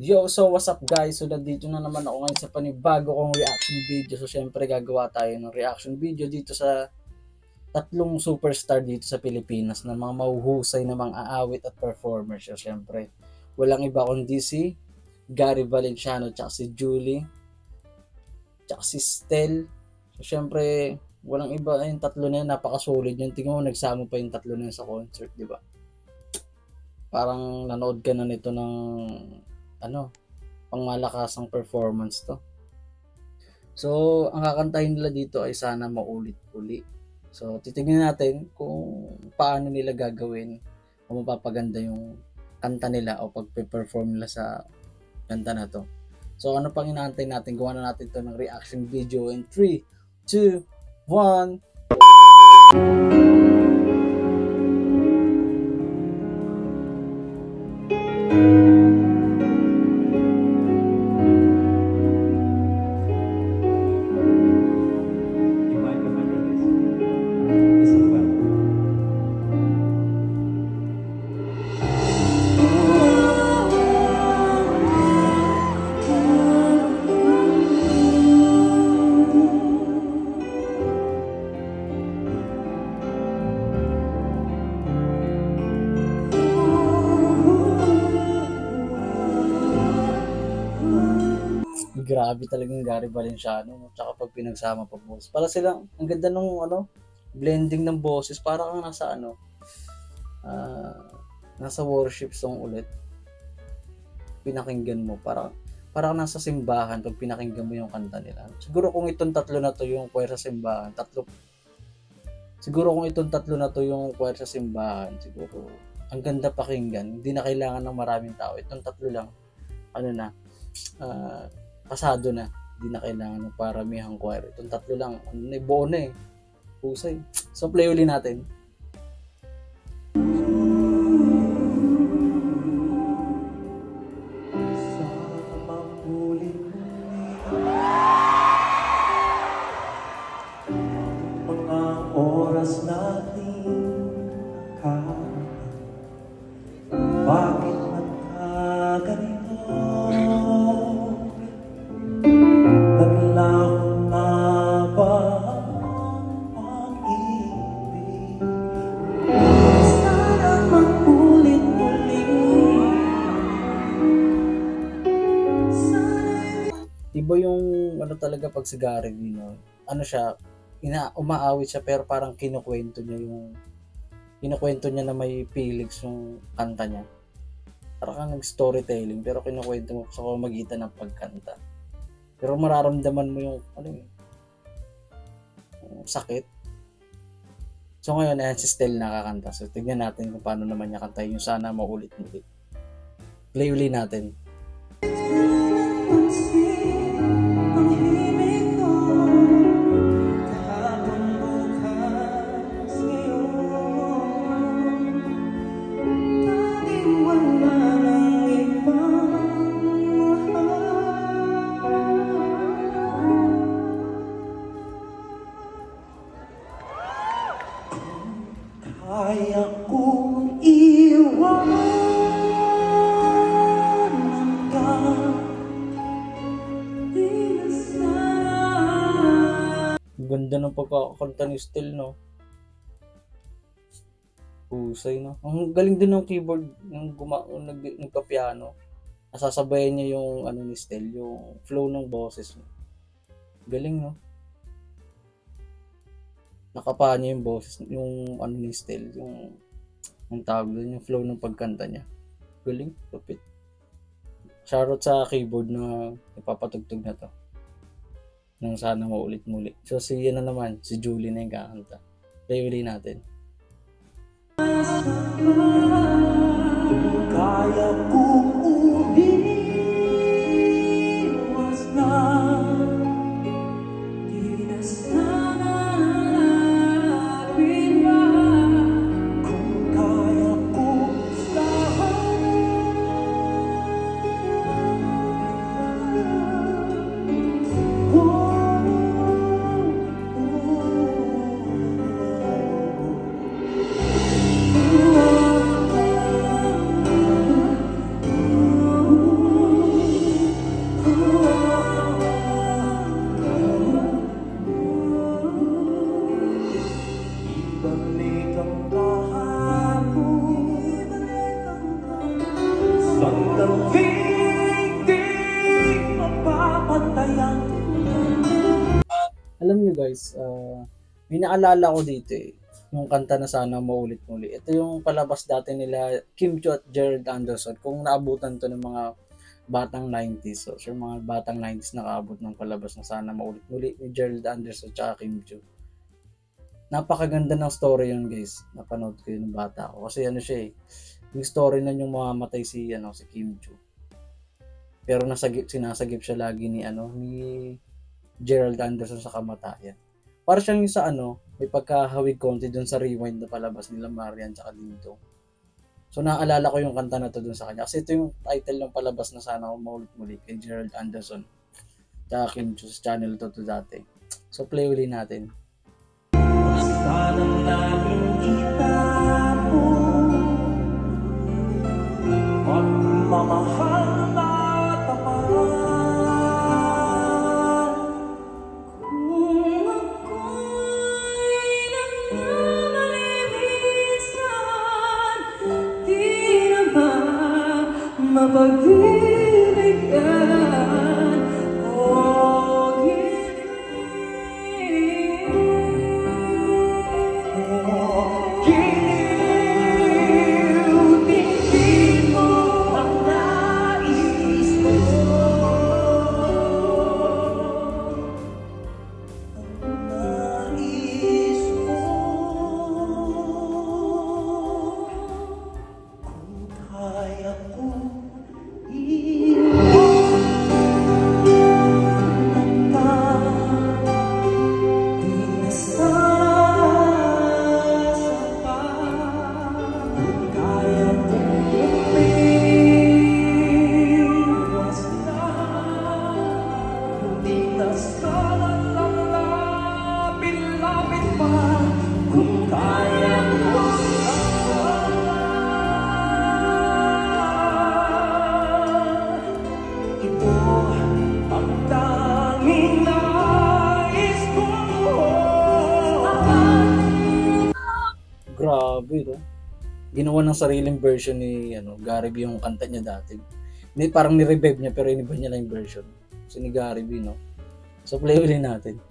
Yo, so what's up guys? So nandito na naman ako ngayon sa panibago kong reaction video. So syempre gagawa tayo ng reaction video dito sa tatlong superstar dito sa Pilipinas na mga mahuhusay na mga aawit at performers. So syempre walang iba kundi si Gary Valenciano, tsaka si Julie, tsaka si Stel. So syempre walang iba, yung tatlo na yan, napakasolid yung tingin mo, nagsama pa yung tatlo na yan sa concert, di ba? Parang nanood ka na nito ng pangmalakasang performance to. So, ang kakantahin nila dito ay Sana Maulit-uli. So, titignan natin kung paano nila gagawin o mapapaganda yung kanta nila o pag-perform nila sa kanta na to. So, ano pang inaantay natin? Gawa na natin to ng reaction video in 3, 2, 1. Grabe talagang Gary Valenciano, no? Tsaka pag pinagsama pa boses. Para silang, ang ganda nung blending ng boses. Para kang nasa nasa worship song ulit. Pinakinggan mo. Para kang nasa simbahan pag pinakinggan mo yung kanta nila. Siguro kung itong tatlo na to yung choir sa simbahan, siguro ang ganda pakinggan. Hindi na kailangan ng maraming tao. Itong tatlo lang, pasado na, hindi na kailangan ng paramihang choir. Itong tatlo lang, buo na eh. Husay. So play uli natin. Mga oras natin bakit nagkaganito? Naglaho na ba ang pag-ibig? Sana magulit-ulit. Iba yung talaga pag si Gary, siya, umaawit siya pero parang kinukwento niya na may feelings yung kanta niya. Parang nag-storytelling pero kinukwento mo sa pamamagitan ng pagkanta. Pero mararamdaman mo yung yung sakit. So ngayon ayan si Stel nakakanta. So tignan natin kung paano naman niya kantahin yung Sana Maulit-ulit. Play uli natin. Kaya kong iwanan ka, di na sana. Ganda ng pagkakanta ni Stel, no? Husay, no? Ang galing din ng keyboard ng nagka-piano. Nasasabayan niya yung ni Stel, yung flow ng boses. Galing, no? Nakapa niya yung boses, yung ni Stel, yung tawag doon, yung flow ng pagkanta niya. Galing, lupit. Shoutout sa keyboard na ipapatugtog na to. Nang Sana Maulit-muli. So si naman, si Julie na yung kakanta. Play uli natin. Kaya kong umiwas na, di na sana hanapin ba. Kung kaya kong usahan, oh, alam nyo guys, may naalala ko dito yung kanta na Sana Maulit Muli. Ito yung palabas dati nila Kim Chiu at Gerald Anderson. Kung naabutan to ng mga batang 90s. So, sure, mga batang 90s nakaabot ng palabas na Sana Maulit Muli ni Gerald Anderson at Kim Chiu. Napakaganda ng story yun guys. Napanood ko yun ng bata ko. Kasi ano siya yung story na yung mamamatay si Kim Chiu. Pero sinasagip siya lagi ni Gerald Anderson sa kamatayan. Para siyang yung sa may pagkahawig konti dun sa Rewind na palabas nila Marian tsaka Dingdong. So naalala ko yung kanta na to dun sa kanya. Kasi ito yung title ng palabas na Sana Maulit Muli kay Gerald Anderson tsaka Kim Chiu sa channel to dati. So play uli natin. Sana namin itapo pagmamahal na tapat. Kung ako'y nagmamalimisan, di na ba mapagbibigyan o Grabe, no? Ginawa ng sariling version ni Gary B yung kanta niya dati. Parang ni-revive niya pero iniba niya lang yung version. So ni Gary B, no? So play ulit natin.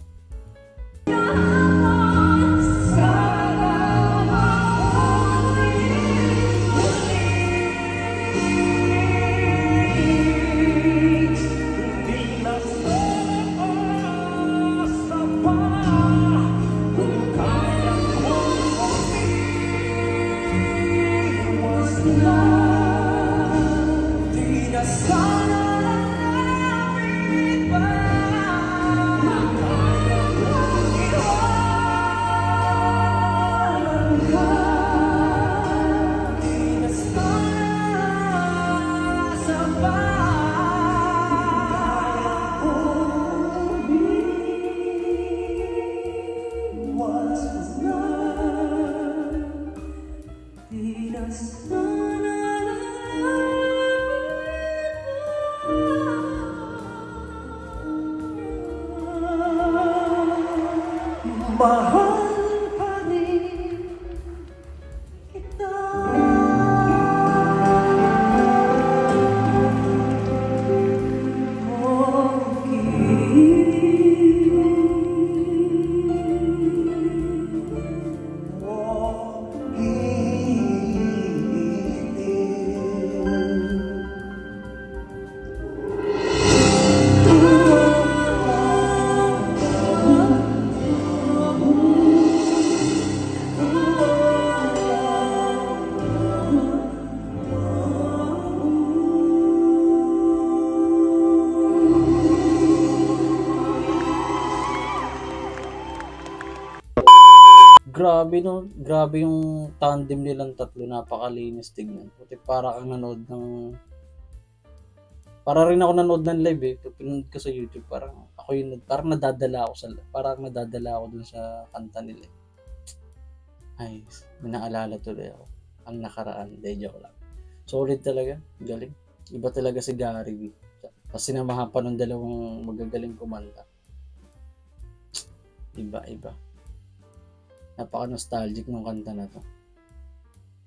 Mahal pa rin kita. Grabe no, grabe yung tandem nilang tatlo, napakalinis tignan. Puti para kang nanood ng para rin ako nanood ng live pinanood ko sa YouTube, parang ako yun, parang nadadala ako dun sa kanta nila. Ay, may naalala tuloy ako ang nakaraan, joke lang. Solid talaga, galing. Iba talaga si Gary B. Kasi sinamahan pa ng dalawang magagaling kumanta. Iba. Napaka-nostalgic ng kanta na to.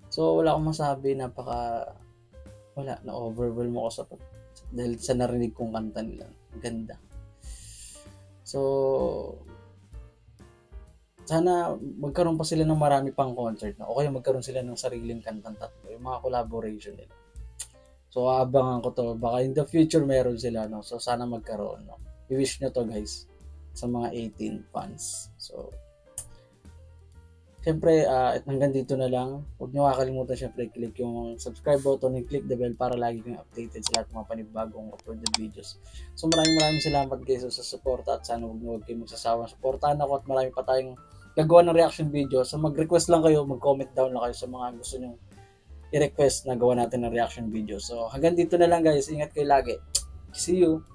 So, wala akong masabi, na-overwhelm ako dahil sa narinig kong kanta nila. Ganda. So, sana magkaroon pa sila ng marami pang concert, no? O kaya magkaroon sila ng sariling kantang tatlo, yung mga collaboration nila. So aabangan ko to, baka in the future meron sila, no? So sana magkaroon, no? I-wish nyo to guys sa mga 18 fans. So syempre, hanggang dito na lang. Huwag nyo kakalimutan syempre click yung subscribe button and click the bell para lagi kayong updated sa lahat ng mga panibagong uploaded videos. So maraming salamat guys sa support at sana huwag kayong magsasawang supportahan ako at marami pa tayong gagawa ng reaction video. So mag-request lang kayo, mag-comment down lang kayo sa mga gusto nyo i-request na gawa natin ng reaction video. So hanggang dito na lang guys. Ingat kayo lagi. See you!